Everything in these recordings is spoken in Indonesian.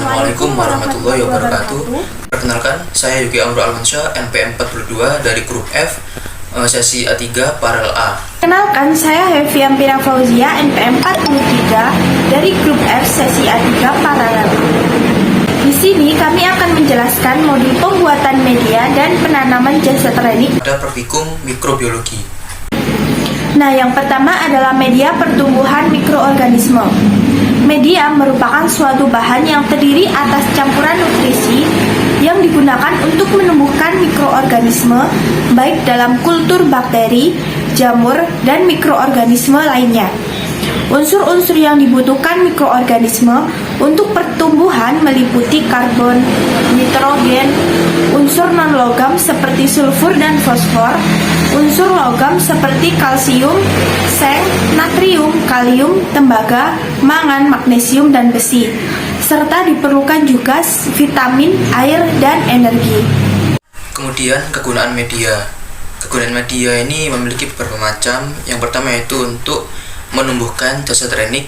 Assalamualaikum warahmatullahi wabarakatuh. Perkenalkan, saya Yuki Amru Almansyah, NPM 42 dari grup F, sesi A3 Paralel A. Kenalkan, saya Hevi Ampira Fauzia, NPM 43 dari grup F, sesi A3 Paralel. Di sini kami akan menjelaskan modul pembuatan media dan penanaman jasa training pada praktikum mikrobiologi. Nah, yang pertama adalah media pertumbuhan mikroorganisme. Media merupakan suatu bahan yang terdiri atas campuran nutrisi yang digunakan untuk menumbuhkan mikroorganisme, baik dalam kultur bakteri, jamur, dan mikroorganisme lainnya. Unsur-unsur yang dibutuhkan mikroorganisme untuk pertumbuhan meliputi karbon, nitrogen, unsur non-logam seperti sulfur dan fosfor, unsur logam seperti kalsium, seng, natrium, kalium, tembaga, mangan, magnesium, dan besi, serta diperlukan juga vitamin, air, dan energi. Kemudian kegunaan media. Kegunaan media ini memiliki beberapa macam. Yang pertama yaitu untuk menumbuhkan jasa training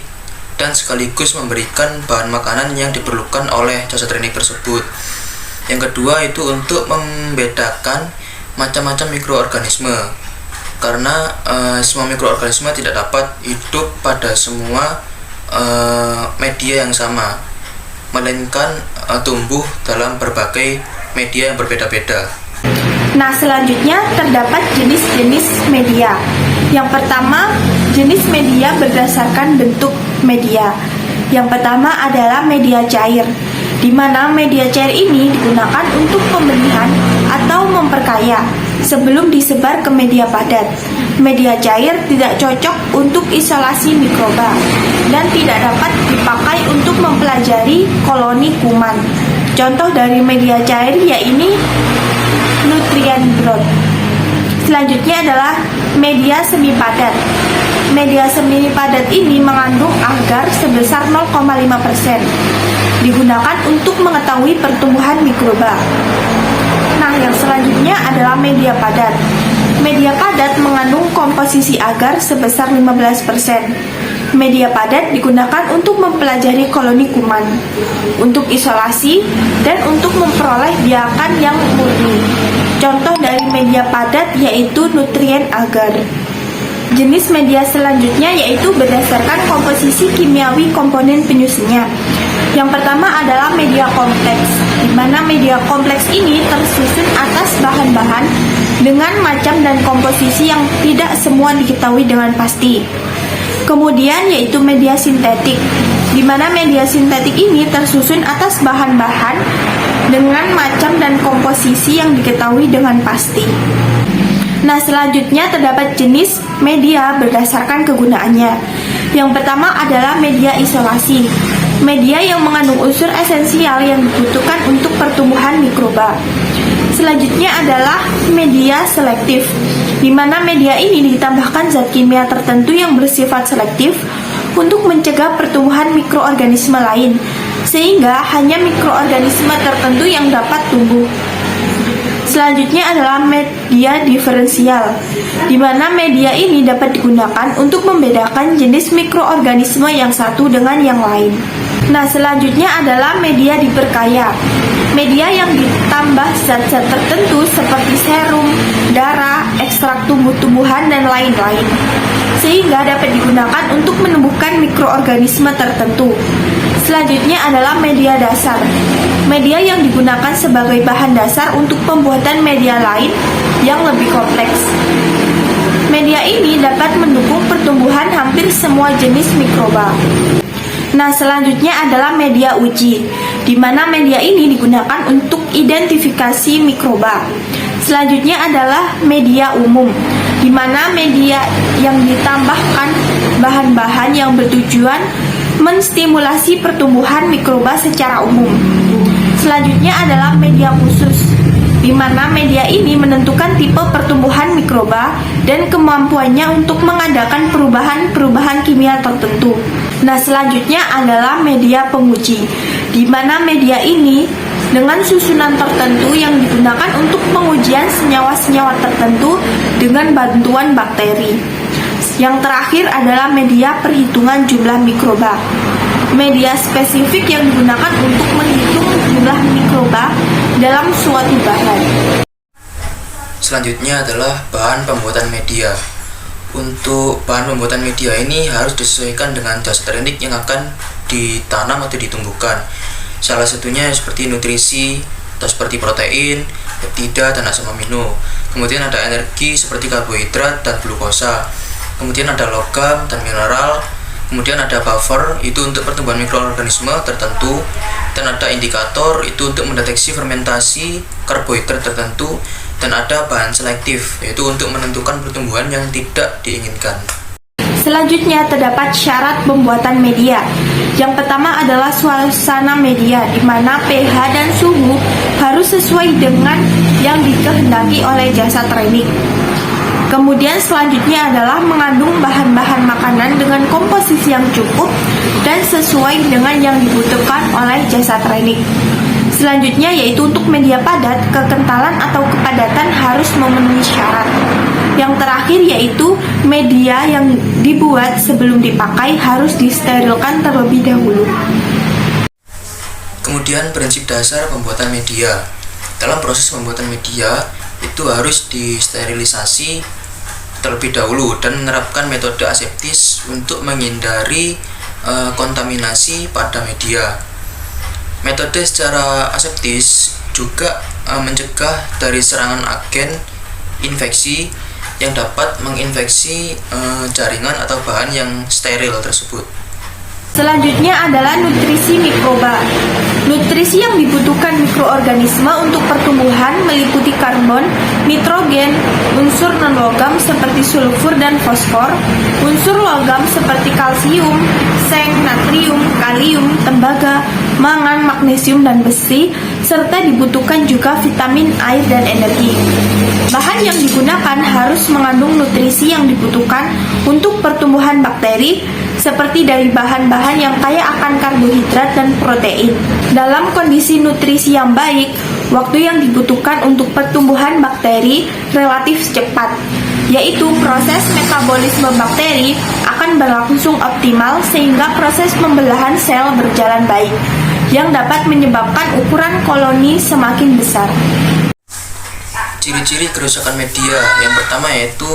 dan sekaligus memberikan bahan makanan yang diperlukan oleh jasa training tersebut. Yang kedua itu untuk membedakan macam-macam mikroorganisme, karena semua mikroorganisme tidak dapat hidup pada semua media yang sama, melainkan tumbuh dalam berbagai media yang berbeda-beda. Nah, selanjutnya terdapat jenis-jenis media. Yang pertama, jenis media berdasarkan bentuk media. Yang pertama adalah media cair, di mana media cair ini digunakan untuk pembenihan atau memperkaya sebelum disebar ke media padat. Media cair tidak cocok untuk isolasi mikroba dan tidak dapat dipakai untuk mempelajari koloni kuman. Contoh dari media cair yaitu nutrient growth. Selanjutnya adalah media semi padat. Media semi padat ini mengandung agar sebesar 0,5%. Digunakan untuk mengetahui pertumbuhan mikroba. Nah, yang selanjutnya adalah media padat. Media padat mengandung komposisi agar sebesar 15%. Media padat digunakan untuk mempelajari koloni kuman, untuk isolasi, dan untuk memperoleh biakan yang murni. Contoh dari media padat yaitu nutrien agar. Jenis media selanjutnya yaitu berdasarkan komposisi kimiawi komponen penyusunnya. Yang pertama adalah media kompleks, di mana media kompleks ini tersusun atas bahan-bahan dengan macam dan komposisi yang tidak semua diketahui dengan pasti. Kemudian yaitu media sintetik, di mana media sintetik ini tersusun atas bahan-bahan dengan macam dan komposisi yang diketahui dengan pasti. Nah, selanjutnya terdapat jenis media berdasarkan kegunaannya. Yang pertama adalah media isolasi, media yang mengandung unsur esensial yang dibutuhkan untuk pertumbuhan mikroba. Selanjutnya adalah media selektif, di mana media ini ditambahkan zat kimia tertentu yang bersifat selektif untuk mencegah pertumbuhan mikroorganisme lain, sehingga hanya mikroorganisme tertentu yang dapat tumbuh. Selanjutnya adalah media diferensial, di mana media ini dapat digunakan untuk membedakan jenis mikroorganisme yang satu dengan yang lain. Nah, selanjutnya adalah media diperkaya, media yang ditambah zat-zat tertentu seperti serum, darah, ekstrak tumbuh-tumbuhan, dan lain-lain, sehingga dapat digunakan untuk menumbuhkan mikroorganisme tertentu. Selanjutnya adalah media dasar, media yang digunakan sebagai bahan dasar untuk pembuatan media lain yang lebih kompleks. Media ini dapat mendukung pertumbuhan hampir semua jenis mikroba. Nah, selanjutnya adalah media uji, di mana media ini digunakan untuk identifikasi mikroba. Selanjutnya adalah media umum, di mana media yang ditambahkan bahan-bahan yang bertujuan menstimulasi pertumbuhan mikroba secara umum. Selanjutnya adalah media khusus, di mana media ini menentukan tipe pertumbuhan mikroba dan kemampuannya untuk mengadakan perubahan-perubahan kimia tertentu. Nah, selanjutnya adalah media penguji, di mana media ini dengan susunan tertentu yang digunakan untuk pengujian senyawa-senyawa tertentu dengan bantuan bakteri. Yang terakhir adalah media perhitungan jumlah mikroba. media spesifik yang digunakan untuk menghitung jumlah mikroba dalam suatu bahan. Selanjutnya adalah bahan pembuatan media. Untuk bahan pembuatan media ini harus disesuaikan dengan dasar teknik yang akan ditanam atau ditumbuhkan. Salah satunya seperti nutrisi atau seperti protein, peptida, dan asam amino. Kemudian ada energi seperti karbohidrat dan glukosa. Kemudian ada logam dan mineral. Kemudian ada buffer, itu untuk pertumbuhan mikroorganisme tertentu. Dan ada indikator, itu untuk mendeteksi fermentasi karbohidrat tertentu. Dan ada bahan selektif, yaitu untuk menentukan pertumbuhan yang tidak diinginkan. Selanjutnya terdapat syarat pembuatan media. Yang pertama adalah suasana media, di mana pH dan suhu harus sesuai dengan yang dikehendaki oleh jasa training. Kemudian selanjutnya adalah mengandung bahan-bahan makanan dengan komposisi yang cukup dan sesuai dengan yang dibutuhkan oleh jasa training. Selanjutnya yaitu untuk media padat, kekentalan atau kepadatan harus memenuhi syarat. Yang terakhir yaitu media yang dibuat sebelum dipakai harus disterilkan terlebih dahulu. Kemudian prinsip dasar pembuatan media. Dalam proses pembuatan media itu harus disterilisasi terlebih dahulu dan menerapkan metode aseptis untuk menghindari kontaminasi pada media. Metode secara aseptis juga mencegah dari serangan agen infeksi yang dapat menginfeksi jaringan atau bahan yang steril tersebut. Selanjutnya adalah nutrisi mikroba. Nutrisi yang dibutuhkan mikroorganisme untuk pertumbuhan meliputi karbon, nitrogen, unsur non-logam seperti sulfur dan fosfor, unsur logam seperti kalsium, seng, natrium, kalium, tembaga, mangan, magnesium, dan besi, serta dibutuhkan juga vitamin, air, dan energi. Bahan yang digunakan harus mengandung nutrisi yang dibutuhkan untuk pertumbuhan bakteri, seperti dari bahan-bahan yang kaya akan karbohidrat dan protein. Dalam kondisi nutrisi yang baik, waktu yang dibutuhkan untuk pertumbuhan bakteri relatif cepat, yaitu proses metabolisme bakteri akan berlangsung optimal sehingga proses pembelahan sel berjalan baik, yang dapat menyebabkan ukuran koloni semakin besar. Ciri-ciri kerusakan media yang pertama yaitu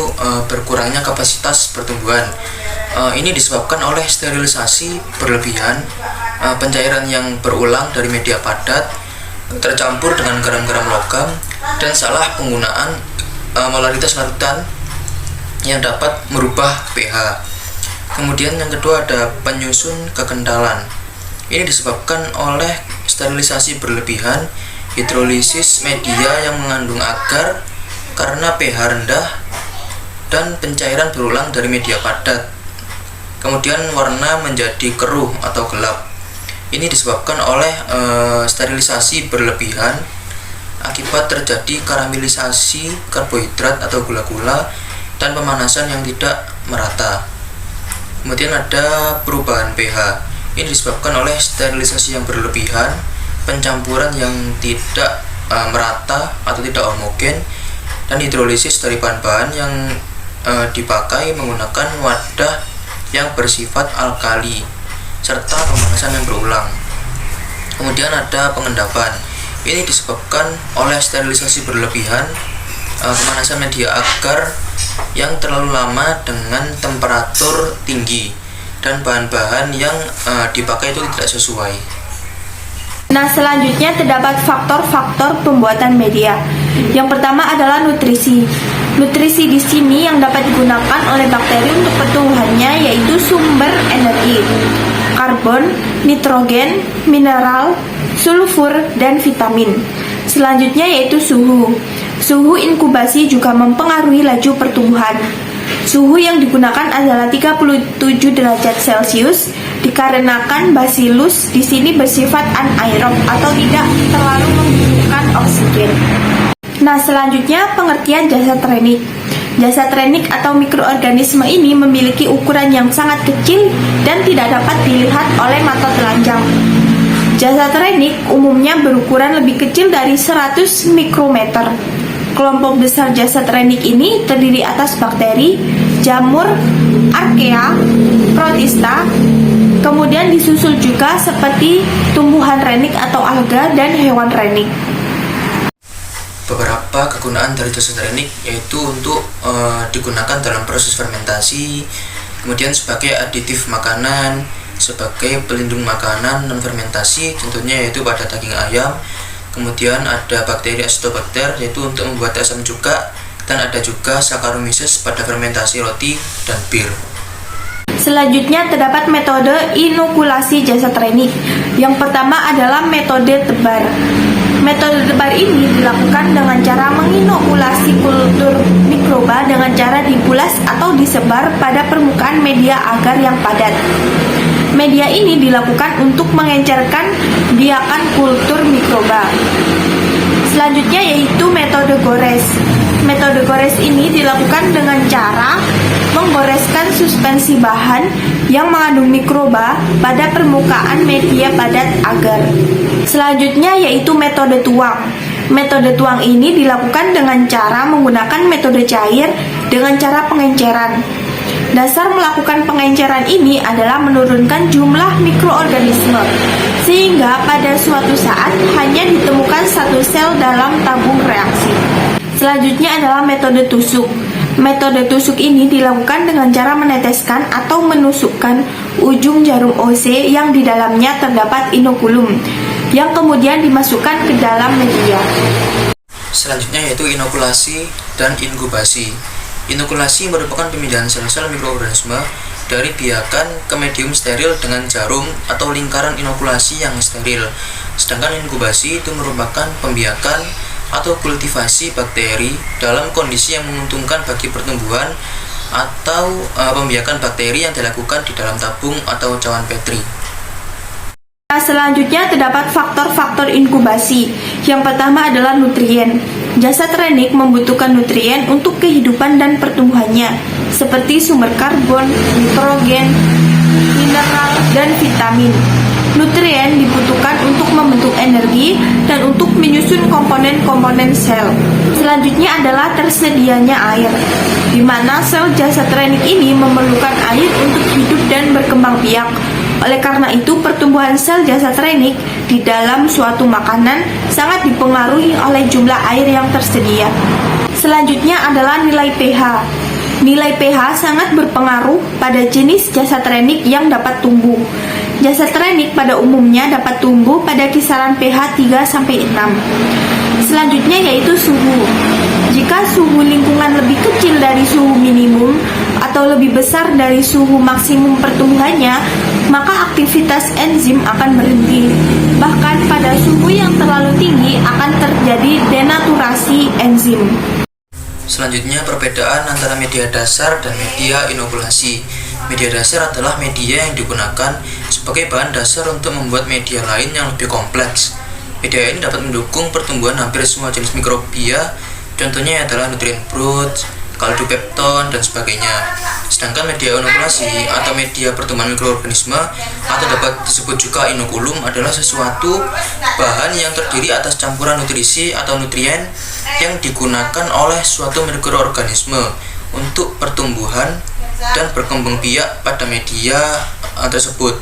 berkurangnya kapasitas pertumbuhan. Ini disebabkan oleh sterilisasi berlebihan, pencairan yang berulang dari media padat, tercampur dengan garam-garam logam, dan salah penggunaan molaritas larutan yang dapat merubah pH. Kemudian yang kedua ada penyusun kekentalan. Ini disebabkan oleh sterilisasi berlebihan, hidrolisis media yang mengandung agar karena pH rendah, dan pencairan berulang dari media padat. Kemudian warna menjadi keruh atau gelap. Ini disebabkan oleh sterilisasi berlebihan akibat terjadi karamelisasi karbohidrat atau gula-gula dan pemanasan yang tidak merata. Kemudian ada perubahan pH. Ini disebabkan oleh sterilisasi yang berlebihan, pencampuran yang tidak merata atau tidak homogen, dan hidrolisis dari bahan-bahan yang dipakai menggunakan wadah yang bersifat alkali serta pemanasan yang berulang. Kemudian ada pengendapan. Ini disebabkan oleh sterilisasi berlebihan, pemanasan media agar yang terlalu lama dengan temperatur tinggi, dan bahan-bahan yang dipakai itu tidak sesuai. Nah, selanjutnya terdapat faktor-faktor pembuatan media. Yang pertama adalah nutrisi. Nutrisi di sini yang dapat digunakan oleh bakteri untuk pertumbuhannya yaitu sumber energi, karbon, nitrogen, mineral, sulfur, dan vitamin. Selanjutnya yaitu suhu. Suhu inkubasi juga mempengaruhi laju pertumbuhan. Suhu yang digunakan adalah 37 derajat Celcius dikarenakan Bacillus di sini bersifat anaerob atau tidak terlalu membutuhkan oksigen. Nah, selanjutnya pengertian jasa trenik. Jasa trenik atau mikroorganisme ini memiliki ukuran yang sangat kecil dan tidak dapat dilihat oleh mata telanjang. Jasa trenik umumnya berukuran lebih kecil dari 100 mikrometer. Kelompok besar jasa trenik ini terdiri atas bakteri, jamur, archaea, protista, Kemudian disusul juga seperti tumbuhan renik atau alga dan hewan renik. Beberapa kegunaan dari dosa renik yaitu untuk digunakan dalam proses fermentasi, kemudian sebagai aditif makanan, sebagai pelindung makanan non fermentasi, contohnya yaitu pada daging ayam. Kemudian ada bakteri acetobacter yaitu untuk membuat asam cuka, dan ada juga Saccharomyces pada fermentasi roti dan bir. Selanjutnya terdapat metode inokulasi jasad renik. Yang pertama adalah metode tebar. Metode tebar ini dilakukan dengan cara menginokulasi kultur mikroba dengan cara dibulas atau disebar pada permukaan media agar yang padat. Media ini dilakukan untuk mengencerkan biakan kultur mikroba. Selanjutnya yaitu metode gores. Metode gores ini dilakukan dengan cara menggoreskan suspensi bahan yang mengandung mikroba pada permukaan media padat agar. Selanjutnya yaitu metode tuang. Metode tuang ini dilakukan dengan cara menggunakan metode cair dengan cara pengenceran. Dasar melakukan pengenceran ini adalah menurunkan jumlah mikroorganisme, sehingga pada suatu saat hanya ditemukan satu sel dalam tabung reaksi. Selanjutnya adalah metode tusuk. Metode tusuk ini dilakukan dengan cara meneteskan atau menusukkan ujung jarum OC yang di dalamnya terdapat inokulum, yang kemudian dimasukkan ke dalam media. Selanjutnya yaitu inokulasi dan inkubasi. Inokulasi merupakan pemindahan sel-sel mikroorganisme dari biakan ke medium steril dengan jarum atau lingkaran inokulasi yang steril. Sedangkan inkubasi itu merupakan pembiakan atau kultivasi bakteri dalam kondisi yang menguntungkan bagi pertumbuhan, atau pembiakan bakteri yang dilakukan di dalam tabung atau cawan petri. Selanjutnya terdapat faktor-faktor inkubasi. Yang pertama adalah nutrien. Jasad renik membutuhkan nutrien untuk kehidupan dan pertumbuhannya, seperti sumber karbon, nitrogen, mineral, dan vitamin. Nutrien dibutuhkan untuk membentuk energi dan untuk menyusun komponen-komponen sel. Selanjutnya adalah tersedianya air, di mana sel jasad renik ini memerlukan air untuk hidup dan berkembang biak. Oleh karena itu, pertumbuhan sel jasad renik di dalam suatu makanan sangat dipengaruhi oleh jumlah air yang tersedia. Selanjutnya adalah nilai pH. Nilai pH sangat berpengaruh pada jenis jasad renik yang dapat tumbuh. Jasad renik pada umumnya dapat tumbuh pada kisaran pH 3-6. Selanjutnya yaitu suhu. Jika suhu lingkungan lebih kecil dari suhu minimum atau lebih besar dari suhu maksimum pertumbuhannya, maka aktivitas enzim akan berhenti. Bahkan pada suhu yang terlalu tinggi akan terjadi denaturasi enzim. Selanjutnya perbedaan antara media dasar dan media inokulasi. Media dasar adalah media yang digunakan sebagai bahan dasar untuk membuat media lain yang lebih kompleks. Media ini dapat mendukung pertumbuhan hampir semua jenis mikrobia, contohnya adalah nutrien brood, kaldu pepton, dan sebagainya. Sedangkan media inokulasi atau media pertumbuhan mikroorganisme atau dapat disebut juga inokulum adalah sesuatu bahan yang terdiri atas campuran nutrisi atau nutrien yang digunakan oleh suatu mikroorganisme untuk pertumbuhan dan berkembang biak pada media tersebut.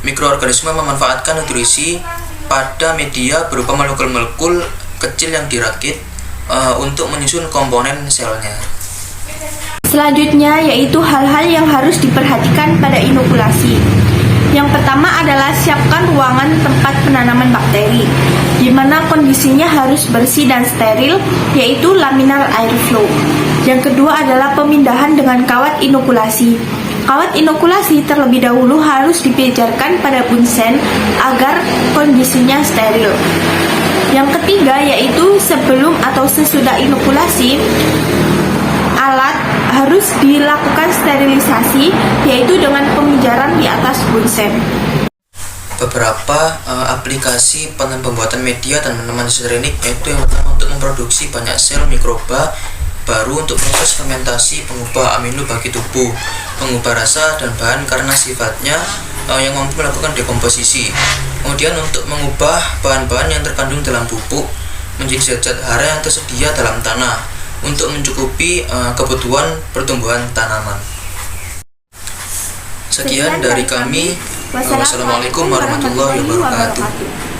Mikroorganisme memanfaatkan nutrisi pada media berupa molekul-molekul kecil yang dirakit untuk menyusun komponen selnya. Selanjutnya yaitu hal-hal yang harus diperhatikan pada inokulasi. Yang pertama adalah siapkan ruangan tempat penanaman bakteri, di mana kondisinya harus bersih dan steril, yaitu laminar airflow. Yang kedua adalah pemindahan dengan kawat inokulasi. Kawat inokulasi terlebih dahulu harus dipijarkan pada bunsen agar kondisinya steril. Yang ketiga yaitu sebelum atau sesudah inokulasi, alat harus dilakukan sterilisasi, yaitu dengan pemijaran di atas bunsen. Beberapa aplikasi pembuatan media dan peneman jasad renik yaitu yang pertama untuk memproduksi banyak sel mikroba baru untuk proses fermentasi, pengubah amino bagi tubuh, pengubah rasa dan bahan karena sifatnya yang mampu melakukan dekomposisi. Kemudian untuk mengubah bahan-bahan yang terkandung dalam pupuk menjadi zat-zat hara yang tersedia dalam tanah untuk mencukupi kebutuhan pertumbuhan tanaman. Sekian dari kami. Wassalamualaikum warahmatullahi wabarakatuh.